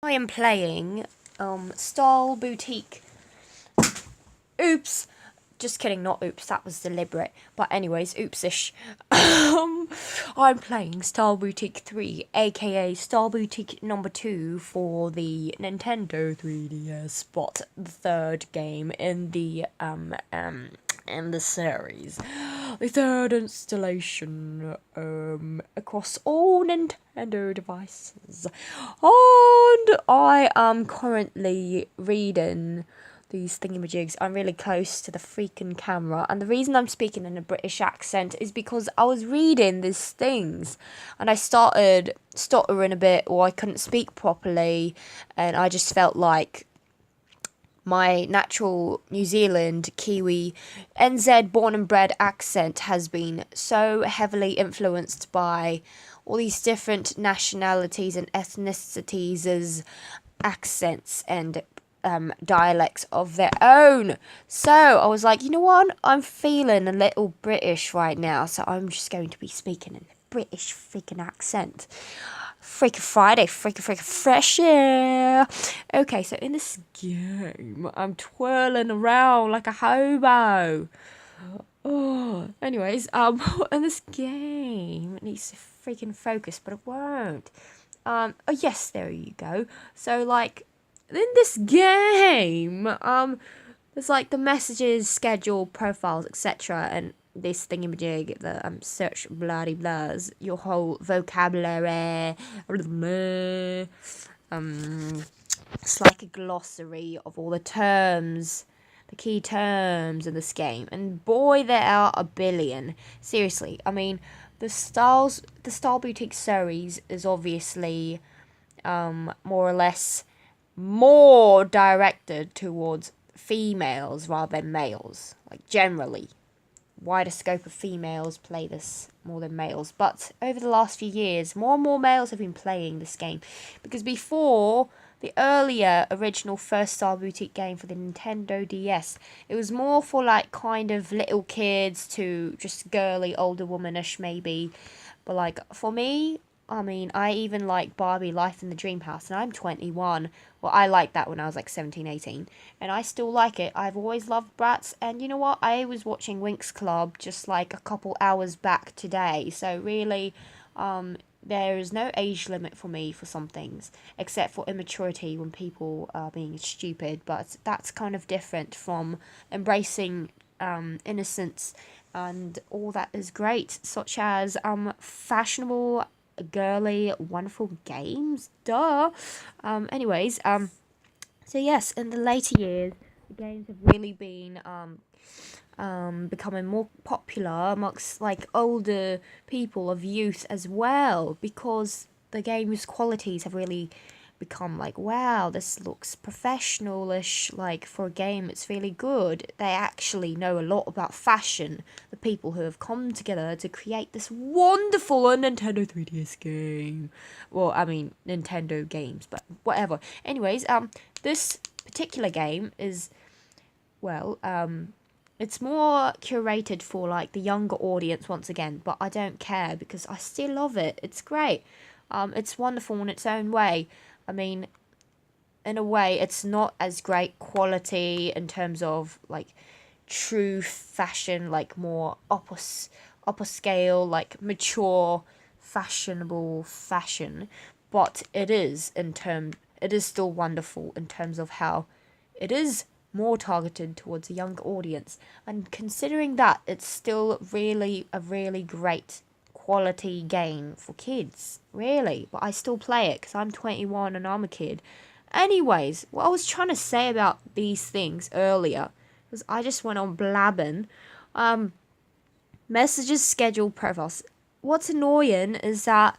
I am playing Style Boutique. Oops. Just kidding, not oops, that was deliberate. But anyways, oopsish. I'm playing Style Boutique 3, aka Style Boutique number 2 for the Nintendo 3DS, but the third game in the series. The third installation across all Nintendo devices. And I am currently reading these thingamajigs. I'm really close to the freaking camera, and the reason I'm speaking in a British accent is because I was reading these things and I started stuttering a bit, or I couldn't speak properly, and I just felt like my natural New Zealand, Kiwi, NZ born and bred accent has been so heavily influenced by all these different nationalities and ethnicities as accents and dialects of their own. So I was like, you know what? I'm feeling a little British right now, so I'm just going to be speaking in a British freaking accent. Freaking Friday, freaking fresh air. Okay, so in this game, I'm twirling around like a hobo. Oh, anyways, in this game, it needs to freaking focus, but it won't. Oh yes, there you go. So like, in this game, there's like the messages, schedule, profiles, etc., and this thingamajig, the search bloody blahs, your whole vocabulary. It's like a glossary of all the terms, the key terms in this game, and boy, there are a billion. Seriously, I mean, the Style Boutique series is obviously more or less more directed towards females rather than males, like generally. Wider scope of females play this more than males, but over the last few years, more and more males have been playing this game, because before the earlier original first Style Boutique game for the Nintendo DS, it was more for like kind of little kids to just girly, older womanish maybe, but like for me, I mean, I even like Barbie Life in the Dream House, and I'm 21. Well, I liked that when I was like 17, 18, and I still like it. I've always loved Bratz, and you know what? I was watching Winx Club just like a couple hours back today, so really, there is no age limit for me for some things, except for immaturity when people are being stupid, but that's kind of different from embracing innocence and all that is great, such as fashionable, girly, wonderful games. Duh. Anyways, so yes, in the later years, the games have really been becoming more popular amongst like older people of youth as well, because the game's qualities have really become like, wow, this looks professional-ish, like for a game it's really good. They actually know a lot about fashion, the people who have come together to create this wonderful Nintendo 3DS game. Well, I mean Nintendo games, but whatever. Anyways, this particular game is, well, it's more curated for like the younger audience once again, but I don't care because I still love it. It's great. It's wonderful in its own way. I mean, in a way, it's not as great quality in terms of like true fashion, like more upper scale, like mature, fashionable fashion. But it is still wonderful in terms of how it is more targeted towards a younger audience. And considering that, it's still really a really great quality game for kids, really. But I still play it because I'm 21 and I'm a kid. Anyways, what I was trying to say about these things earlier was I just went on blabbing. Messages, schedule, profiles. What's annoying is that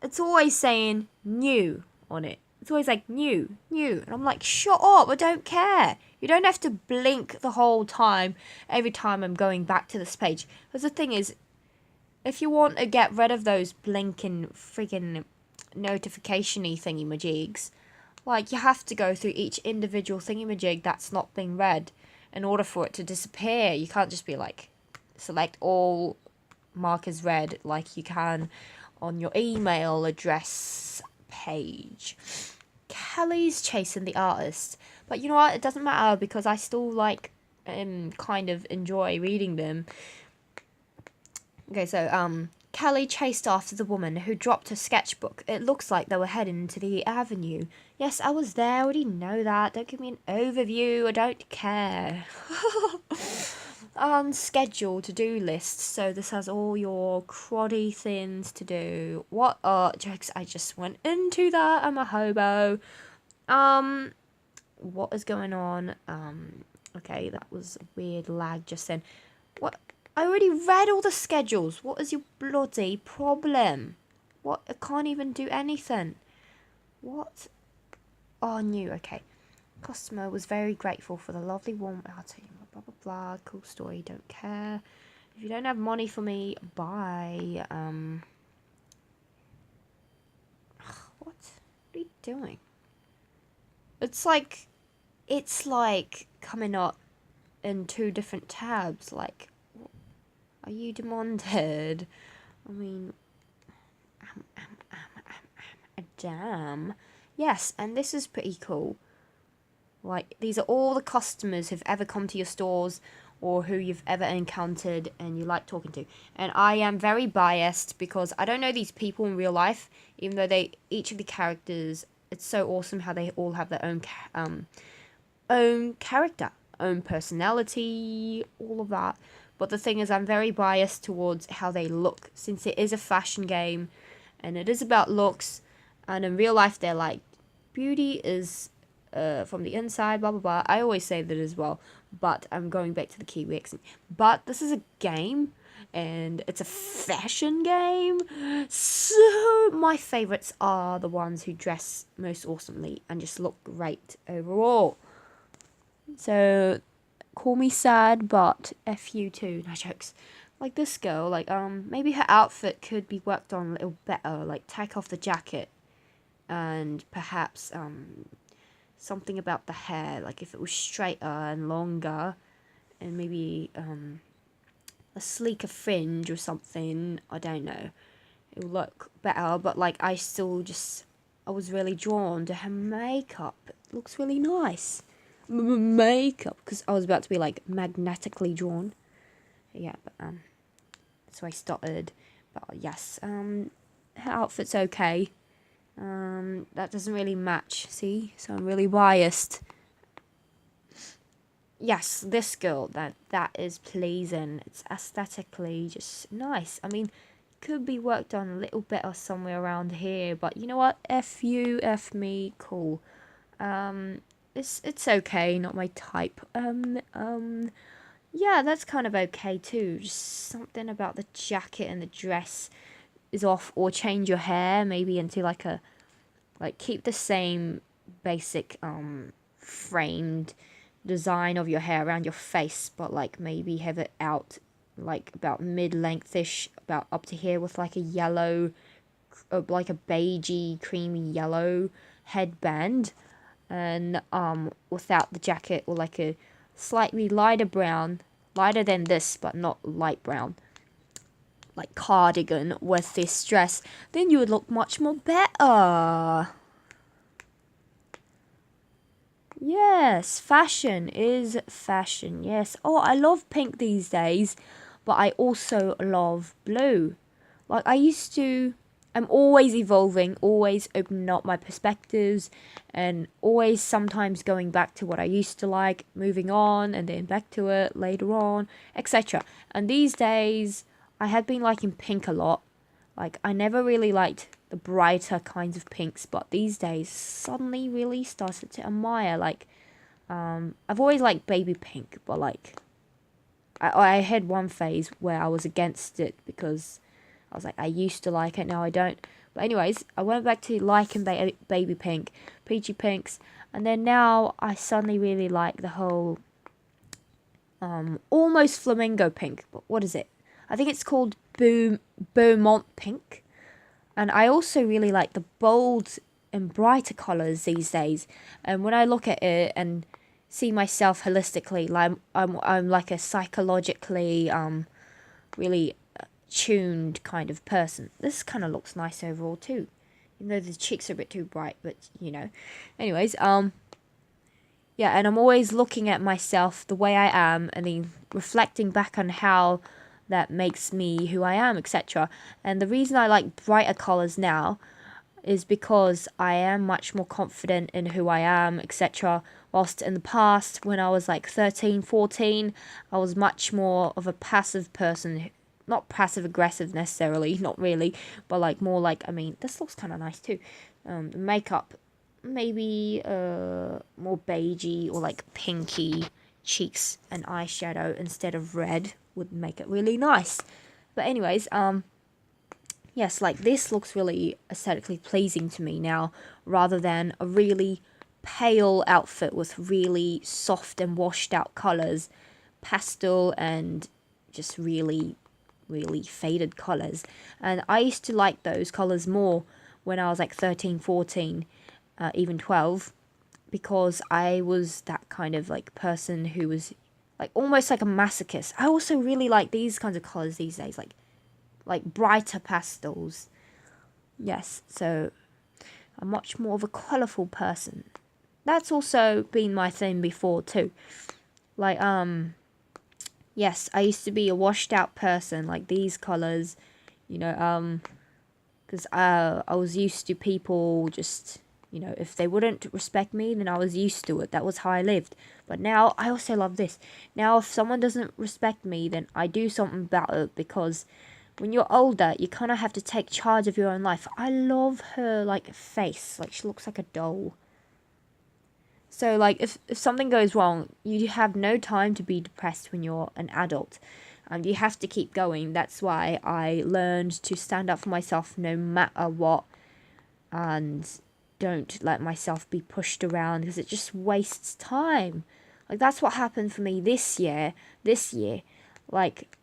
it's always saying new on it. It's always like new. And I'm like, shut up, I don't care. You don't have to blink the whole time every time I'm going back to this page. Because the thing is, if you want to get rid of those blinking friggin' notification-y thingy-majigs, like, you have to go through each individual thingy-majig that's not being read in order for it to disappear. You can't just be like, select all, mark as read, like you can on your email address page. Kelly's chasing the artist. But you know what? It doesn't matter because I still like kind of enjoy reading them. Okay, so Kelly chased after the woman who dropped her sketchbook. It looks like they were heading into the avenue. Yes, I was there. I already know that. Don't give me an overview. I don't care. Schedule to-do list. So this has all your cruddy things to do. What jokes? I just went into that. I'm a hobo. What is going on? Okay, that was a weird lag just then. What? I already read all the schedules. What is your bloody problem? What? I can't even do anything. What? Oh, new. Okay. Customer was very grateful for the lovely warm. I'll tell you blah blah blah. Cool story. Don't care. If you don't have money for me, bye. What are you doing? It's like coming up in 2 different tabs. Like, are you demanded? I mean, damn. Yes, and this is pretty cool. Like, these are all the customers who've ever come to your stores or who you've ever encountered and you like talking to. And I am very biased because I don't know these people in real life, even though each of the characters, it's so awesome how they all have their own character, own personality, all of that. But the thing is, I'm very biased towards how they look, since it is a fashion game, and it is about looks, and in real life, they're like, beauty is from the inside, blah, blah, blah. I always say that as well, but I'm going back to the Kiwi accent. But this is a game, and it's a fashion game, so my favourites are the ones who dress most awesomely and just look great overall. So, call me sad, but F you too. No jokes. Like this girl, like, maybe her outfit could be worked on a little better. Like, take off the jacket. And perhaps, something about the hair. Like, if it was straighter and longer. And maybe, a sleeker fringe or something. I don't know. It would look better. But, like, I was really drawn to her makeup. It looks really nice. Makeup, because I was about to be like magnetically drawn. Yeah, but so I stuttered. But yes, her outfit's okay. That doesn't really match. See, so I'm really biased. Yes, this girl, that is pleasing. It's aesthetically just nice. I mean, could be worked on a little better somewhere around here, but you know what? F you, F me, cool. It's okay, not my type. Yeah, that's kind of okay too. Just something about the jacket and the dress is off, or change your hair maybe into like keep the same basic framed design of your hair around your face, but like maybe have it out like about mid-length-ish, about up to here with like a yellow, like a beigey, creamy yellow headband. And without the jacket, or like a slightly lighter brown, lighter than this but not light brown, like cardigan with this dress, then you would look much more better. Yes, fashion is fashion. Yes. Oh, I love pink these days, but I also love blue. Like, I'm always evolving, always opening up my perspectives, and always sometimes going back to what I used to like, moving on, and then back to it later on, etc. And these days, I have been liking pink a lot. Like, I never really liked the brighter kinds of pinks, but these days, suddenly really started to admire, like, I've always liked baby pink, but, like, I had one phase where I was against it, because I was like, I used to like it, now I don't. But anyways, I went back to liking baby pink, peachy pinks, and then now I suddenly really like the whole, almost flamingo pink, but what is it? I think it's called Beaumont pink. And I also really like the bold and brighter colours these days. And when I look at it and see myself holistically, like I'm like a psychologically really tuned kind of person. This kind of looks nice overall too. Even though the cheeks are a bit too bright, but, you know. Anyways, yeah, and I'm always looking at myself the way I am and then reflecting back on how that makes me who I am, etc. And the reason I like brighter colours now is because I am much more confident in who I am, etc. Whilst in the past, when I was like 13, 14, I was much more of a passive person. Not passive aggressive necessarily, not really, but like more like, I mean, this looks kind of nice too. The makeup, maybe more beigey or like pinky cheeks and eyeshadow instead of red would make it really nice. But anyways, yes, like this looks really aesthetically pleasing to me now, rather than a really pale outfit with really soft and washed out colors, pastel and just really faded colors. And I used to like those colors more when I was like 13, 14, even 12, because I was that kind of like person who was like almost like a masochist. I also really like these kinds of colors these days, like brighter pastels. Yes, so I'm much more of a colourful person. That's also been my thing before too. Like, yes, I used to be a washed out person, like these colours, you know, because I was used to people just, you know, if they wouldn't respect me, then I was used to it. That was how I lived. But now, I also love this. Now, if someone doesn't respect me, then I do something about it, because when you're older, you kind of have to take charge of your own life. I love her, like, face. Like, she looks like a doll. So, like, if something goes wrong, you have no time to be depressed when you're an adult. You have to keep going. That's why I learned to stand up for myself no matter what. And don't let myself be pushed around, because it just wastes time. Like, that's what happened for me this year. Like,